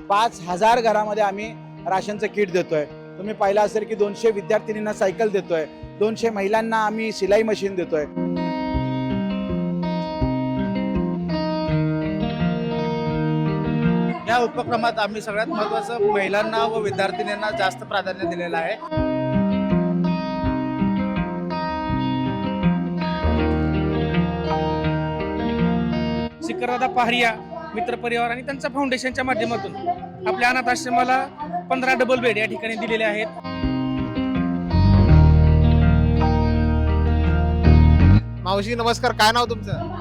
5,000 घरामध्ये आम्ही राशनचं किट देतोय। तुम्ही पाहिलं असेल की 200 विद्यार्थिनींना सायकल देतोय, 200 महिलांना आम्ही शिलाई मशीन देतोय। या उपक्रमात आम्ही सगळ्यात महत्त्वाचं महिलांना व विद्यार्थिनींना जास्त प्राधान्य दिलेलं आहे। शिखरदादा पहारिया मित्र परिवार आणि त्यांच्या फाउंडेशनच्या माध्यमातून आपल्या अनाथ आश्रमाला 15 डबल बेड या ठिकाणी दिलेले आहेत। मावशी नमस्कार, काय नाव तुमचं?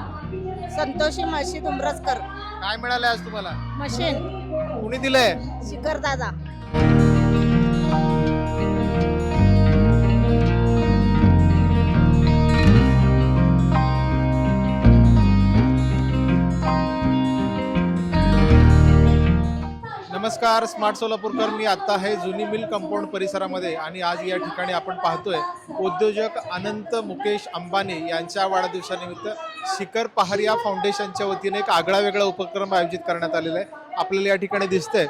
संतोषी मशीद उमरसकर। काय मिळालं आज तुम्हाला? मशीन कुणी दिलंय? शिखर दादा। नमस्कार, स्मार्ट सोलापूरकर मी आता आहे जुनी मिल कंपाऊंड परिसरामध्ये आणि आज या ठिकाणी आपण पाहतोय उद्योजक अनंत मुकेश अंबानी यांच्या वाढदिवसानिमित्त शिखर पहारिया फाउंडेशनच्या वतीने एक आगळा वेगळा उपक्रम आयोजित करण्यात आलेला आहे। आपल्याला या ठिकाणी दिसतंय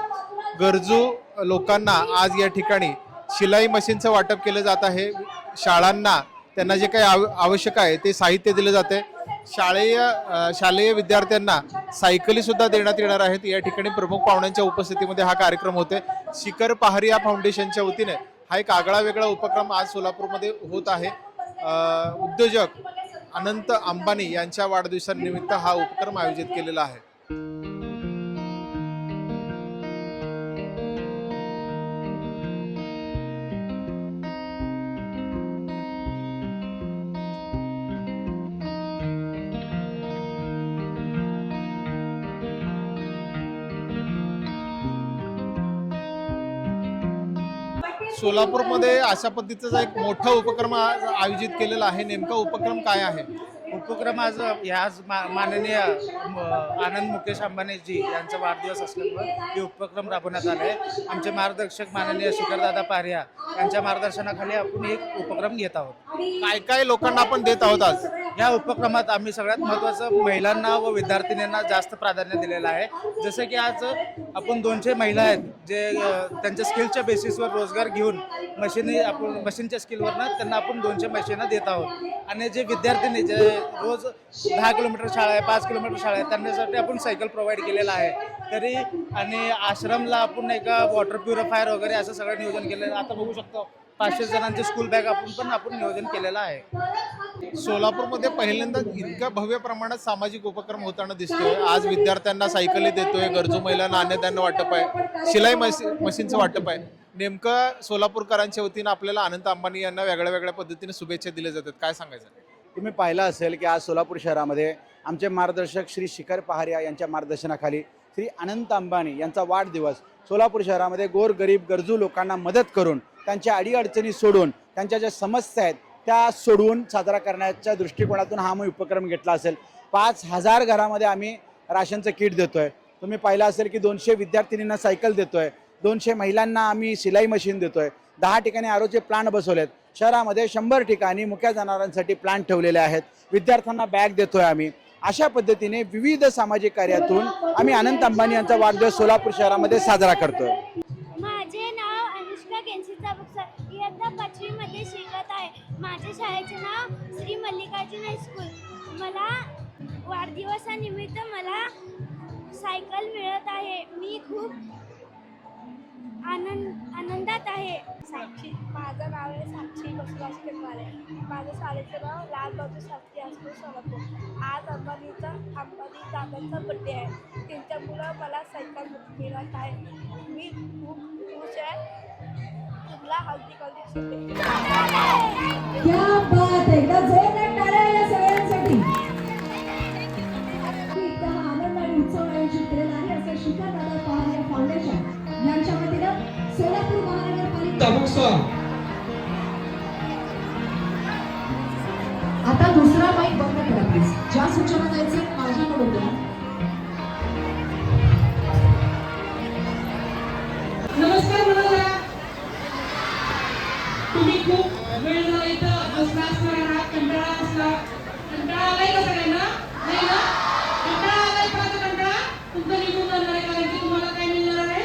गरजू लोकांना आज या ठिकाणी शिलाई मशीनचं वाटप केलं जात आहे। शाळांना त्यांना जे काही आवश्यक आहे ते साहित्य दिले जाते। शालेय विद्यार्थ्यांना सायकली सुद्धा देण्यात येणार आहेत। या ठिकाणी प्रमुख पाहुण्यांच्या उपस्थितीमध्ये हा कार्यक्रम होते। शिखर पहारिया फाउंडेशनच्या वतीने हा एक आगळा वेगळा उपक्रम आज सोलापूरमध्ये होत आहे। उद्योजक अनंत अंबानी यांच्या वाढदिवसानिमित्त हा उपक्रम आयोजित केलेला आहे। सोलापूरमध्ये अशा पद्धतीचा एक मोठा उपक्रम आयोजित केलेला आहे। नेमका उपक्रम काय आहे? उपक्रम आज माननीय आनंद मुकेश अंबानीजी यांचा वाढदिवस असल्यामुळे हे उपक्रम राबवण्यात आले आहे। आमचे मार्गदर्शक माननीय शिखरदादा पहारिया यांच्या मार्गदर्शनाखाली आपण एक उपक्रम घेत आहोत। काय काय लोकांना आपण देत आहोत आज? या उपक्रमात आम्ही सगळ्यात महत्त्वाचं महिलांना व विद्यार्थिनींना जास्त प्राधान्य दिलेलं आहे। जसं की आज आपण 200 महिला आहेत जे त्यांच्या स्किलच्या बेसिसवर रोजगार घेऊन मशीनच्या स्किलवरनं त्यांना आपण 200 मशीनं देत आहोत। आणि जे विद्यार्थिनी जे रोज 10 किलोमीटर शाळा आहे, 5 किलोमीटर शाळा आहे, त्यांच्यासाठी आपण सायकल प्रोव्हाइड केलेलं आहे। तरी आणि आश्रमला आपण एका वॉटर प्युरिफायर वगैरे असं सगळं नियोजन केलेलं आहे। आता बघू शकतो 500 जणांचे स्कूल बॅग आपण नियोजन केलेलं आहे। सोलापूरमध्ये पहिल्यांदा इतक्या भव्य प्रमाणात सामाजिक उपक्रम होताना दिसतोय। आज विद्यार्थ्यांना सायकली देतोय, गरजू महिलांना अन्नधान्य वाटप आहे, शिलाई मशीनचं वाटप आहे। नेमकं सोलापूरकरांच्या वतीनं आपल्याला अनंत अंबानी यांना वेगळ्या वेगळ्या पद्धतीने शुभेच्छा दिल्या जातात, काय सांगायचं? तुम्ही पाहिलं असेल की आज सोलापूर शहरामध्ये आमचे मार्गदर्शक श्री शिखर पहारिया यांच्या मार्गदर्शनाखाली श्री अनंत अंबानी यांचा वाढदिवस सोलापूर शहरामध्ये गोरगरीब गरजू लोकांना मदत करून त्यांच्या अडीअडचणी सोडून त्यांच्या ज्या समस्या आहेत त्या सोडवून साजरा करण्याच्या दृष्टिकोनातून हा आम्ही उपक्रम घेतला असेल। 5,000 घरामध्ये आम्ही राशनचं किट देतोय। तुम्ही पाहिलं असेल की 200 विद्यार्थिनींना सायकल देतोय, 200 महिलांना आम्ही शिलाई मशीन देतोय, 10 ठिकाणी आरोचे प्लांट बसवलेत। शहरामध्ये 100 ठिकाणी मुक्या जनावरांसाठी प्लांट ठेवलेले आहेत। विद्यार्थ्यांना बॅग देतोय आम्ही। अशा पद्धतीने विविध सामाजिक कार्यातून आम्ही अनंत अंबानी यांचा वाढदिवस सोलापूर शहरामध्ये साजरा करतोय। माझे नाव अनुष्का केंसीचा बुक्सर इयत्ता 5वी मध्ये शिकत आहे। माझ्या शाळेचे नाव श्री मल्लिकार्जुन हायस्कूल। मला वाढदिवसानिमित्त मला सायकल मिळत आहे। मी खूप आनंदात आहे। साक्षी, माझं नाव आहे साक्षी बसवास केरवाले। माझ्या शाळेचं नाव लाल बहादूर शास्त्री हायस्कूल सोलापूर। आज अंबानी दादांचा बड्डे आहे, त्यांच्यामुळं मला सायकल मिळत आहे। मी खूप खुश आहे। तुला हल्दी शुभेच्छा। आनंद आणि उत्सव आयोजित केलेला आहे असं शिखर दादा पहारिया फाउंडेशन यांच्या वतीनं सोलापूर महानगरपालिका। आता दुसरा माईक बंद करा प्लीज। ज्या सूचना द्यायचं माझ्याकडून द्या। नमस्कार म्हणाला, तुम्ही खूप वेळ झाला इथं बसला असणार आहात, कंटाळा असला, कंटाळा आलाय का सगळ्यांना? नाही ना? कंटाळा आलाय का? कंटाळा तुमचं निघून जाणार आहे, कारण की तुम्हाला काय मिळणार आहे?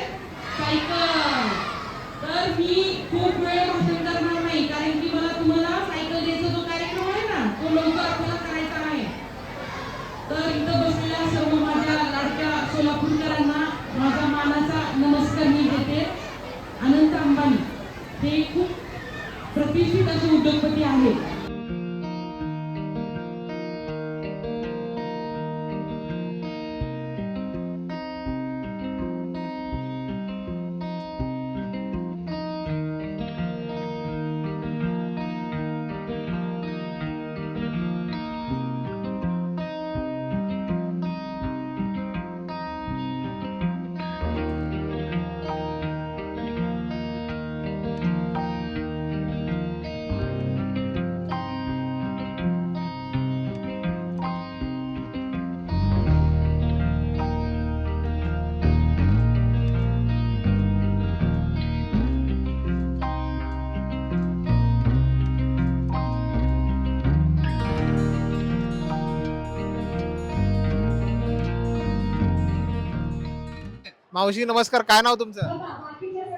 मावशी नमस्कार, काय नाव तुमचं?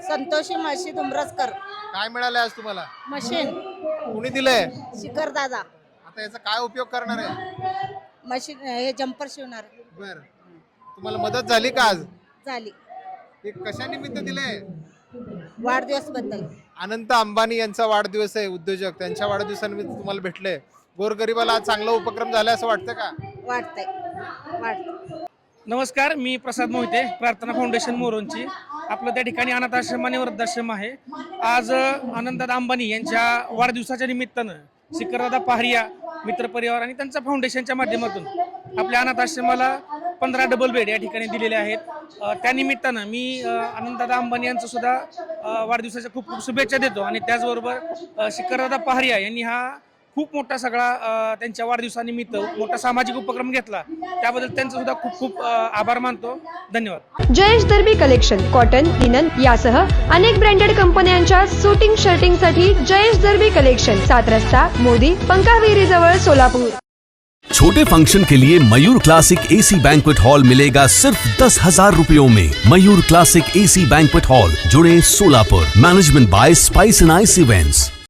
संतोषी मशीद उमरसकर. काय मिळालंय आज तुम्हाला? मशीन कुणी दिलंय? शिखर दादा. आता याचा काय उपयोग करणार आहे? मशीन हे जम्पर शिवणार. बर, तुम्हाला मदत झाली का आज? झाली. हे कशा निमित्त दिलंय? वाढदिवस बद्दल. अनंत अंबानी यांचा वाढदिवस आहे, उद्योजक, त्यांच्या वाढदिवसानिमित्त तुम्हाला भेटले. गोरगरिबाला आज चांगला उपक्रम झाला असं वाटतं का? वाटतंय. वाटत. नमस्कार, मी प्रसाद मोहिते, प्रार्थना फाउंडेशन मोरोंची. आपलं त्या ठिकाणी अनाथ आश्रम आणि वृद्धाश्रम आहे. आज आनंददादा अंबानी यांच्या वाढदिवसाच्या निमित्तानं शिखरदादा पहारिया मित्रपरिवार आणि त्यांच्या फाउंडेशनच्या माध्यमातून आपल्या अनाथ आश्रमाला 15 डबल बेड या ठिकाणी दिलेले आहेत. त्या निमित्तानं मी आनंददादा अंबानी यांचं सुद्धा वाढदिवसाच्या खूप खूप शुभेच्छा देतो. आणि त्याचबरोबर शिखरदादा पहारिया यांनी हा खूप मोठा सगळा त्यांच्या वाढदिवसानिमित्त मोठा सामाजिक उपक्रम घेतला, त्याबद्दल त्यांचं सुद्धा खूप खूप आभार मानतो. धन्यवाद. जयेश दर्बी कलेक्शन कॉटन, लिनन यासह अनेक ब्रँडेड कंपन्यांच्या सुटिंग शर्टिंगसाठी जयेश दर्बी कलेक्शन, 7 रस्ता मोदी पंकाविरी जवळ सोलापूर. छोटे फंक्शन के लिए Mayur classic AC banquet hall मिलेगा सिर्फ 10,000 रुपयों में। Mayur classic AC banquet hall, जुड़े Solapur. Management by spice and ice events.